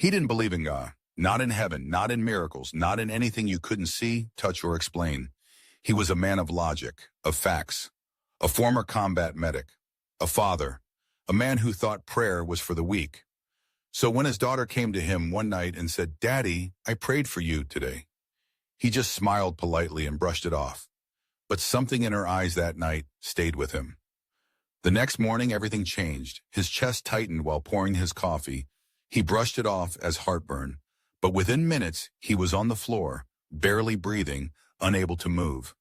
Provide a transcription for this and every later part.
He didn't believe in God, not in heaven, not in miracles, not in anything you couldn't see, touch, or explain. He was a man of logic, of facts, a former combat medic, a father, a man who thought prayer was for the weak. So when his daughter came to him one night and said, "Daddy, I prayed for you today," he just smiled politely and brushed it off. But something in her eyes that night stayed with him. The next morning, everything changed. His chest tightened while pouring his coffee. He brushed it off as heartburn. But within minutes, he was on the floor, barely breathing, unable to move.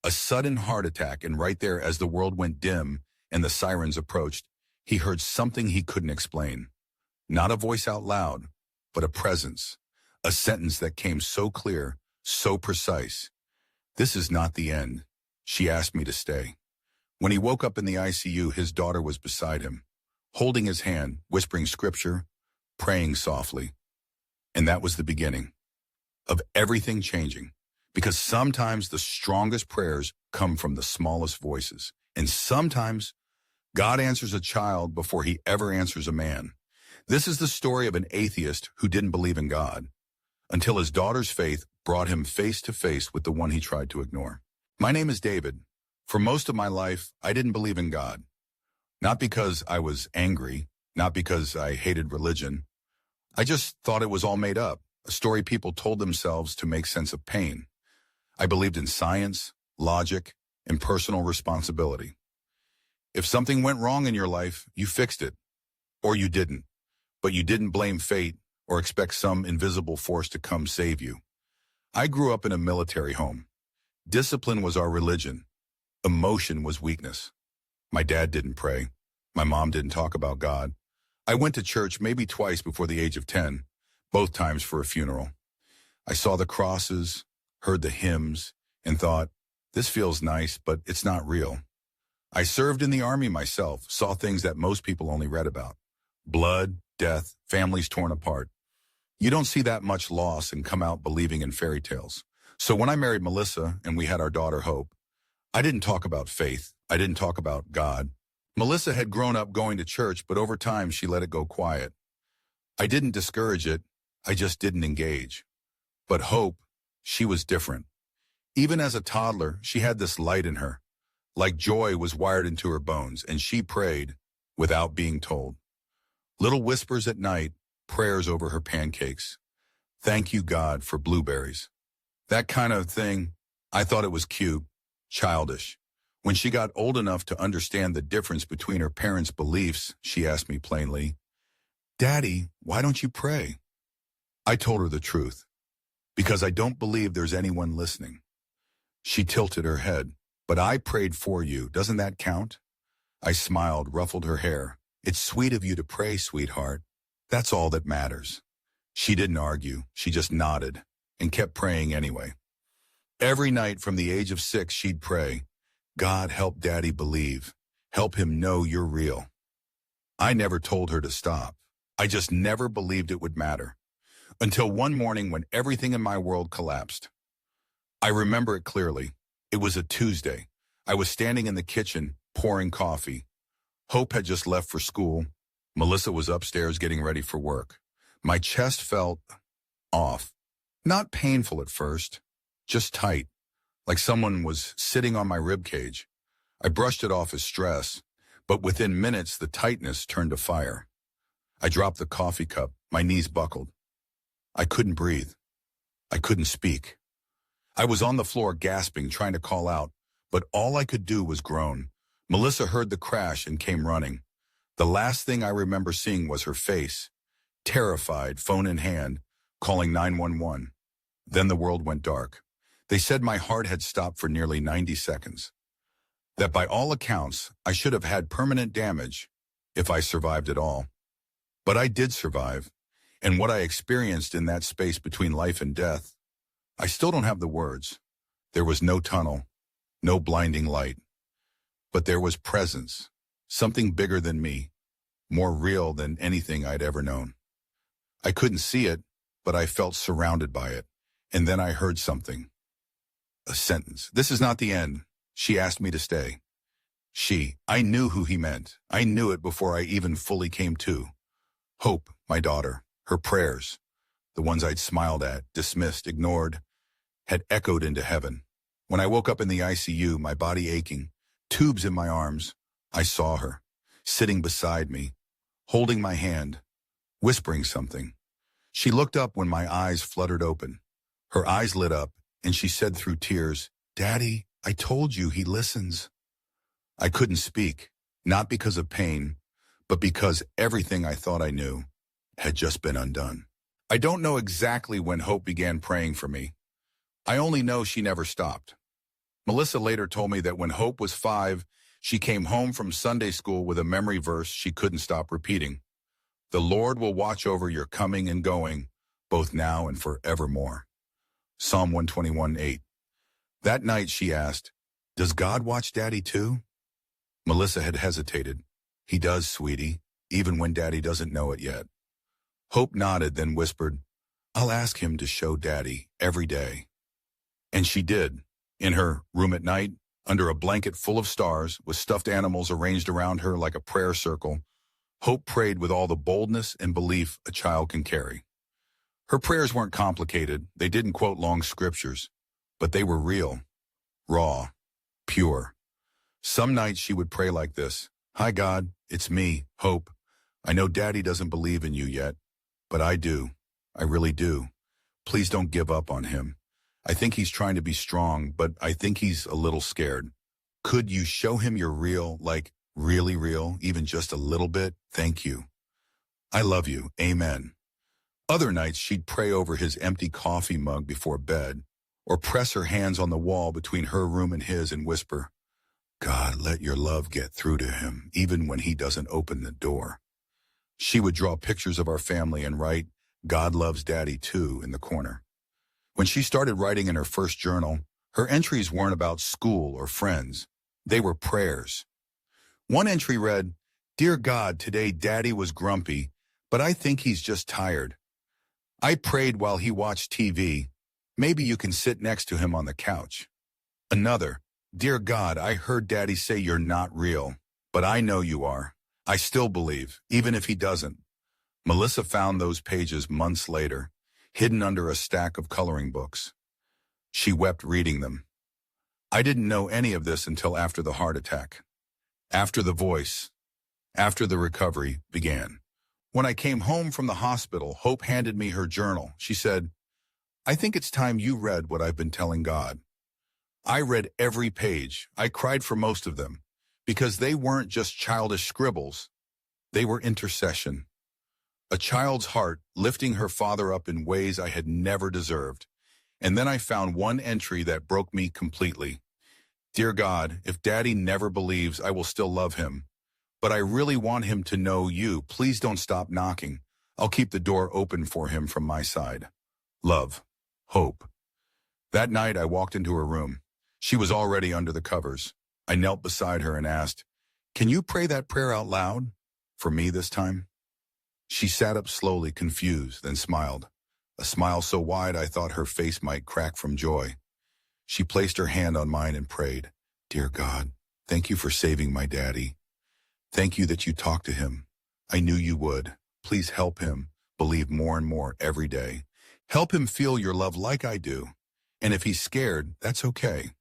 A sudden heart attack, and right there, as the world went dim and the sirens approached, he heard something he couldn't explain. Not a voice out loud, but a presence. A sentence that came so clear, so precise. "This is not the end. She asked me to stay." When he woke up in the ICU, his daughter was beside him, holding his hand, whispering scripture, praying softly. And that was the beginning of everything changing. Because sometimes the strongest prayers come from the smallest voices. And sometimes God answers a child before he ever answers a man. This is the story of an atheist who didn't believe in God until his daughter's faith brought him face to face with the one he tried to ignore. My name is David. For most of my life, I didn't believe in God. Not because I was angry, not because I hated religion. I just thought it was all made up, a story people told themselves to make sense of pain. I believed in science, logic, and personal responsibility. If something went wrong in your life, you fixed it, or you didn't. But you didn't blame fate or expect some invisible force to come save you. I grew up in a military home. Discipline was our religion. Emotion was weakness. My dad didn't pray. My mom didn't talk about God. I went to church maybe twice before the age of 10, both times for a funeral. I saw the crosses, heard the hymns, and thought, this feels nice, but it's not real. I served in the army myself, saw things that most people only read about. Blood, death, families torn apart. You don't see that much loss and come out believing in fairy tales. So when I married Melissa and we had our daughter Hope, I didn't talk about faith. I didn't talk about God. Melissa had grown up going to church, but over time she let it go quiet. I didn't discourage it. I just didn't engage. But Hope, she was different. Even as a toddler, she had this light in her, like joy was wired into her bones, and she prayed without being told. Little whispers at night, prayers over her pancakes. Thank you, God, for blueberries. That kind of thing. I thought it was cute, childish. When she got old enough to understand the difference between her parents' beliefs, she asked me plainly, "Daddy, why don't you pray?" I told her the truth, because I don't believe there's anyone listening. She tilted her head. "But I prayed for you. Doesn't that count?" I smiled, ruffled her hair. "It's sweet of you to pray, sweetheart. That's all that matters." She didn't argue. She just nodded and kept praying anyway. Every night from the age of 6, she'd pray, "God, help Daddy believe. Help him know you're real." I never told her to stop. I just never believed it would matter. Until one morning when everything in my world collapsed. I remember it clearly. It was a Tuesday. I was standing in the kitchen, pouring coffee. Hope had just left for school. Melissa was upstairs getting ready for work. My chest felt off. Not painful at first, just tight, like someone was sitting on my rib cage. I brushed it off as stress, but within minutes the tightness turned to fire. I dropped the coffee cup, my knees buckled. I couldn't breathe. I couldn't speak. I was on the floor gasping, trying to call out, but all I could do was groan. Melissa heard the crash and came running. The last thing I remember seeing was her face, terrified, phone in hand, calling 911. Then the world went dark. They said my heart had stopped for nearly 90 seconds. That by all accounts, I should have had permanent damage if I survived at all. But I did survive, and what I experienced in that space between life and death, I still don't have the words. There was no tunnel, no blinding light. But there was presence, something bigger than me, more real than anything I'd ever known. I couldn't see it, but I felt surrounded by it. And then I heard something. A sentence. "This is not the end." She asked me to stay. I knew who he meant. I knew it before I even fully came to. Hope, my daughter, Her prayers, the ones I'd smiled at, dismissed, ignored, had echoed into heaven. When I woke up in the ICU, my body aching, tubes in my arms, I saw her, sitting beside me, holding my hand, whispering something. She looked up when my eyes fluttered open. Her eyes lit up, and she said through tears, "Daddy, I told you he listens." I couldn't speak, not because of pain, but because everything I thought I knew had just been undone. I don't know exactly when Hope began praying for me. I only know she never stopped. Melissa later told me that when Hope was 5, she came home from Sunday school with a memory verse she couldn't stop repeating. "The Lord will watch over your coming and going, both now and forevermore." Psalm 121:8. That night she asked, "Does God watch Daddy too?" Melissa had hesitated. "He does, sweetie, even when Daddy doesn't know it yet." Hope nodded, then whispered, "I'll ask him to show Daddy every day." And she did. In her room at night, under a blanket full of stars, with stuffed animals arranged around her like a prayer circle, Hope prayed with all the boldness and belief a child can carry. Her prayers weren't complicated. They didn't quote long scriptures, but they were real, raw, pure. Some nights she would pray like this: "Hi God, it's me, Hope. I know Daddy doesn't believe in you yet, but I do. I really do. Please don't give up on him. I think he's trying to be strong, but I think he's a little scared. Could you show him you're real, like really real, even just a little bit? Thank you. I love you. Amen." Other nights she'd pray over his empty coffee mug before bed, or press her hands on the wall between her room and his and whisper, "God, let your love get through to him, even when he doesn't open the door." She would draw pictures of our family and write, "God loves Daddy too," in the corner. When she started writing in her first journal, her entries weren't about school or friends. They were prayers. One entry read, "Dear God, today Daddy was grumpy, but I think he's just tired. I prayed while he watched TV. Maybe you can sit next to him on the couch." Another, "Dear God, I heard Daddy say you're not real, but I know you are. I still believe, even if he doesn't." Melissa found those pages months later, hidden under a stack of coloring books. She wept reading them. I didn't know any of this until after the heart attack, after the voice, after the recovery began. When I came home from the hospital, Hope handed me her journal. She said, "I think it's time you read what I've been telling God." I read every page. I cried for most of them, because they weren't just childish scribbles. They were intercession. A child's heart lifting her father up in ways I had never deserved. And then I found one entry that broke me completely. "Dear God, if Daddy never believes, I will still love him. But I really want him to know you. Please don't stop knocking. I'll keep the door open for him from my side. Love, Hope." That night I walked into her room. She was already under the covers. I knelt beside her and asked, "Can you pray that prayer out loud? For me this time?" She sat up slowly, confused, then smiled. A smile so wide I thought her face might crack from joy. She placed her hand on mine and prayed, "Dear God, thank you for saving my Daddy. Thank you that you talked to him. I knew you would. Please help him believe more and more every day. Help him feel your love like I do. And if he's scared, that's okay.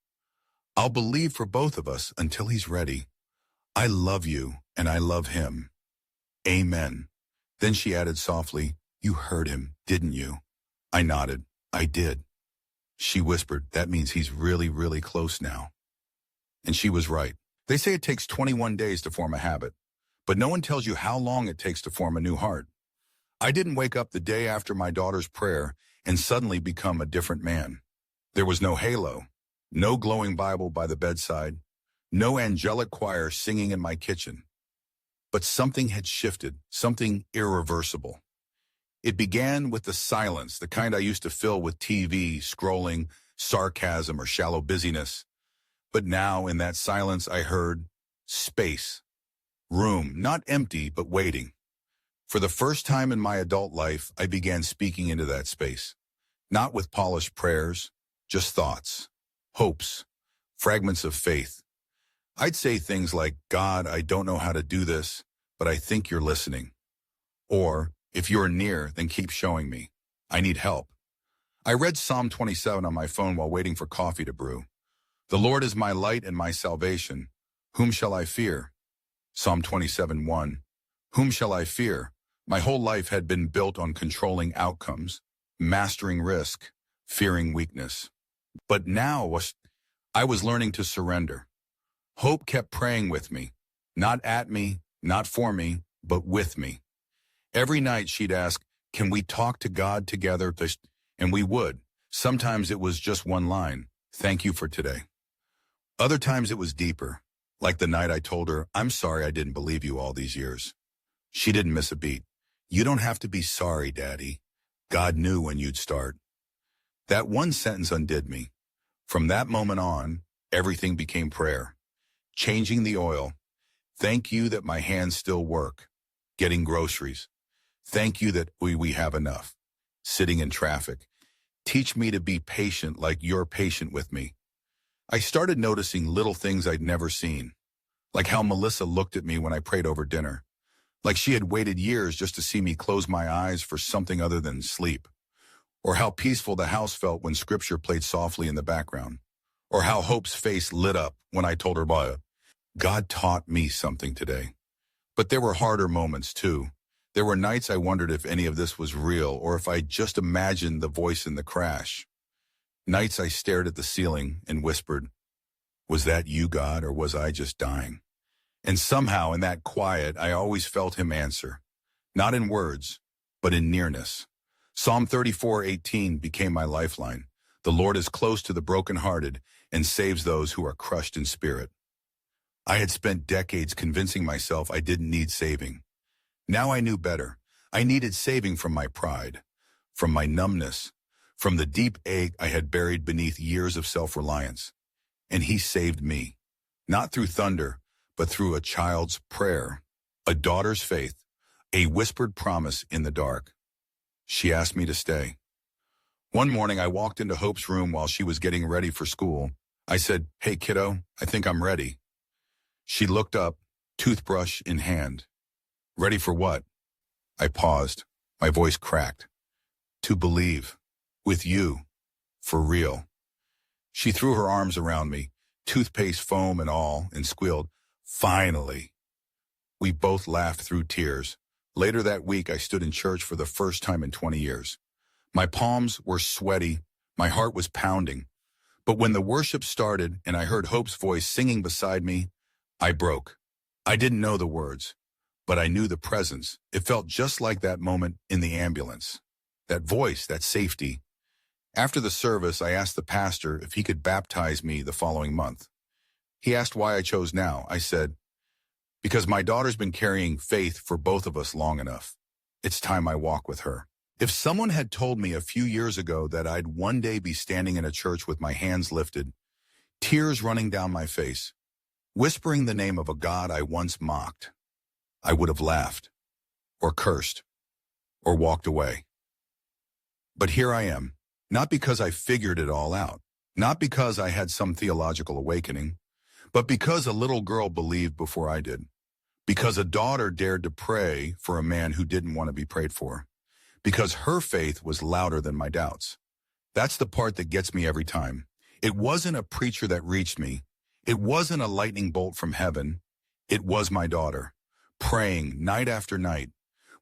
I'll believe for both of us until he's ready. I love you, and I love him. Amen." Then she added softly, "You heard him, didn't you?" I nodded. "I did." She whispered, "That means he's really, really close now." And she was right. They say it takes 21 days to form a habit, but no one tells you how long it takes to form a new heart. I didn't wake up the day after my daughter's prayer and suddenly become a different man. There was no halo, no glowing Bible by the bedside, no angelic choir singing in my kitchen. But something had shifted, something irreversible. It began with the silence, the kind I used to fill with TV, scrolling, sarcasm, or shallow busyness. But now, in that silence, I heard space, room, not empty, but waiting. For the first time in my adult life, I began speaking into that space, not with polished prayers, just thoughts, hopes, fragments of faith. I'd say things like, "God, I don't know how to do this, but I think you're listening." Or, If you're near, then keep showing me. I need help. I read Psalm 27 on my phone while waiting for coffee to brew. The Lord is my light and my salvation. Whom shall I fear? Psalm 27:1. Whom shall I fear? My whole life had been built on controlling outcomes, mastering risk, fearing weakness. But now I was learning to surrender. Hope kept praying with me, not at me, not for me, but with me. Every night she'd ask, can we talk to God together? And we would. Sometimes it was just one line, thank you for today. Other times it was deeper, like the night I told her, I'm sorry I didn't believe you all these years. She didn't miss a beat. You don't have to be sorry, Daddy. God knew when you'd start. That one sentence undid me. From that moment on, everything became prayer. Changing the oil. Thank you that my hands still work. Getting groceries. Thank you that we have enough. Sitting in traffic. Teach me to be patient like you're patient with me. I started noticing little things I'd never seen. Like how Melissa looked at me when I prayed over dinner. Like she had waited years just to see me close my eyes for something other than sleep. Or how peaceful the house felt when scripture played softly in the background. Or how Hope's face lit up when I told her about it. God taught me something today. But there were harder moments too. There were nights I wondered if any of this was real or if I just imagined the voice in the crash. Nights I stared at the ceiling and whispered, was that you, God, or was I just dying? And somehow in that quiet, I always felt him answer. Not in words, but in nearness. Psalm 34:18 became my lifeline. The Lord is close to the brokenhearted and saves those who are crushed in spirit. I had spent decades convincing myself I didn't need saving. Now I knew better. I needed saving from my pride, from my numbness, from the deep ache I had buried beneath years of self-reliance. And he saved me, not through thunder, but through a child's prayer, a daughter's faith, a whispered promise in the dark. She asked me to stay. One morning I walked into Hope's room while she was getting ready for school. I said, hey kiddo, I think I'm ready. She looked up, toothbrush in hand. Ready for what? I paused, my voice cracked. To believe. With you. For real. She threw her arms around me, toothpaste foam and all, and squealed, finally. We both laughed through tears. Later that week, I stood in church for the first time in 20 years. My palms were sweaty, my heart was pounding. But when the worship started and I heard Hope's voice singing beside me, I broke. I didn't know the words, but I knew the presence. It felt just like that moment in the ambulance. That voice, that safety. After the service, I asked the pastor if he could baptize me the following month. He asked why I chose now. I said, because my daughter's been carrying faith for both of us long enough. It's time I walk with her. If someone had told me a few years ago that I'd one day be standing in a church with my hands lifted, tears running down my face, whispering the name of a God I once mocked, I would have laughed, or cursed, or walked away. But here I am, not because I figured it all out, not because I had some theological awakening, but because a little girl believed before I did, because a daughter dared to pray for a man who didn't want to be prayed for, because her faith was louder than my doubts. That's the part that gets me every time. It wasn't a preacher that reached me. It wasn't a lightning bolt from heaven. It was my daughter, praying night after night,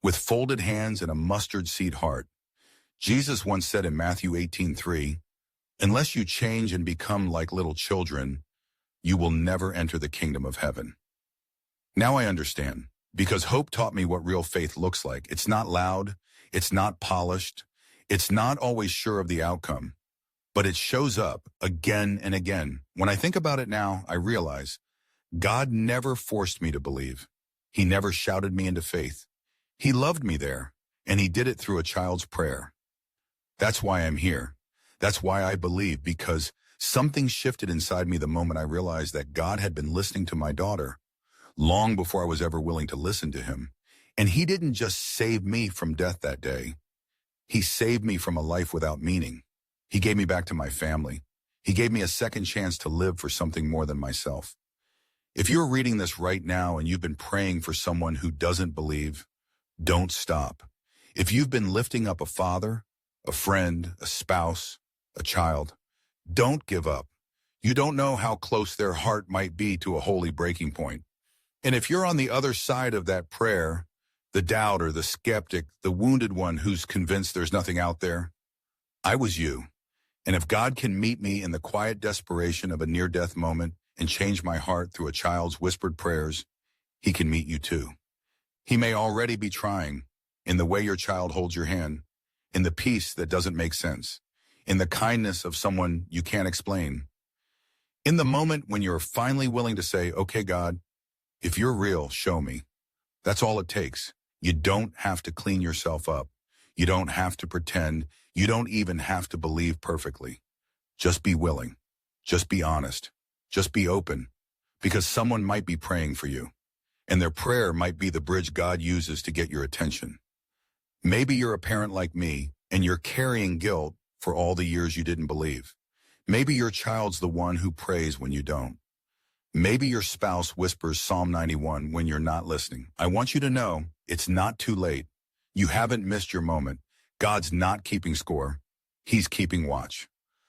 with folded hands and a mustard seed heart. Jesus once said in Matthew 18:3, unless you change and become like little children, you will never enter the kingdom of heaven. Now I understand, because Hope taught me what real faith looks like. It's not loud, it's not polished, it's not always sure of the outcome, but it shows up again and again. When I think about it now, I realize God never forced me to believe. He never shouted me into faith. He loved me there, and he did it through a child's prayer. That's why I'm here. That's why I believe, because something shifted inside me the moment I realized that God had been listening to my daughter long before I was ever willing to listen to him. And he didn't just save me from death that day. He saved me from a life without meaning. He gave me back to my family. He gave me a second chance to live for something more than myself. If you're reading this right now and you've been praying for someone who doesn't believe, don't stop. If you've been lifting up a father, a friend, a spouse, a child, don't give up. You don't know how close their heart might be to a holy breaking point. And if you're on the other side of that prayer, the doubter, the skeptic, the wounded one who's convinced there's nothing out there, I was you. And if God can meet me in the quiet desperation of a near-death moment and change my heart through a child's whispered prayers, he can meet you too. He may already be trying in the way your child holds your hand, in the peace that doesn't make sense, in the kindness of someone you can't explain. In the moment when you're finally willing to say, okay, God, if you're real, show me. That's all it takes. You don't have to clean yourself up. You don't have to pretend. You don't even have to believe perfectly. Just be willing. Just be honest. Just be open. Because someone might be praying for you. And their prayer might be the bridge God uses to get your attention. Maybe you're a parent like me, and you're carrying guilt for all the years you didn't believe. Maybe your child's the one who prays when you don't. Maybe your spouse whispers Psalm 91 when you're not listening. I want you to know it's not too late. You haven't missed your moment. God's not keeping score. He's keeping watch.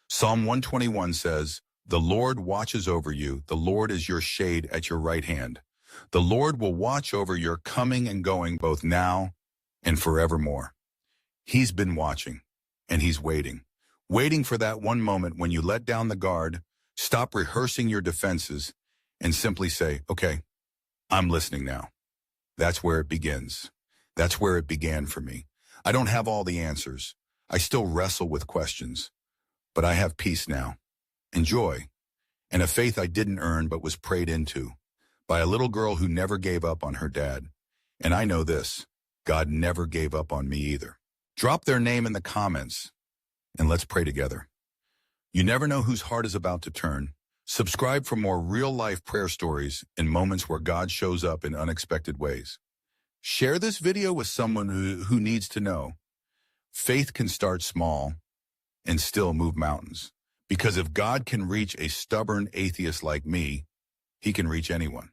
Psalm 121 says, "The Lord watches over you. The Lord is your shade at your right hand. The Lord will watch over your coming and going both now and forevermore." He's been watching, and he's waiting for that one moment when you let down the guard, stop rehearsing your defenses, and simply say, okay, I'm listening now. That's where it begins. That's where it began for me. I don't have all the answers. I still wrestle with questions, but I have peace now, and joy, and a faith I didn't earn but was prayed into by a little girl who never gave up on her dad. And I know this, God never gave up on me either. Drop their name in the comments, and let's pray together. You never know whose heart is about to turn. Subscribe for more real-life prayer stories and moments where God shows up in unexpected ways. Share this video with someone who needs to know. Faith can start small and still move mountains. Because if God can reach a stubborn atheist like me, he can reach anyone.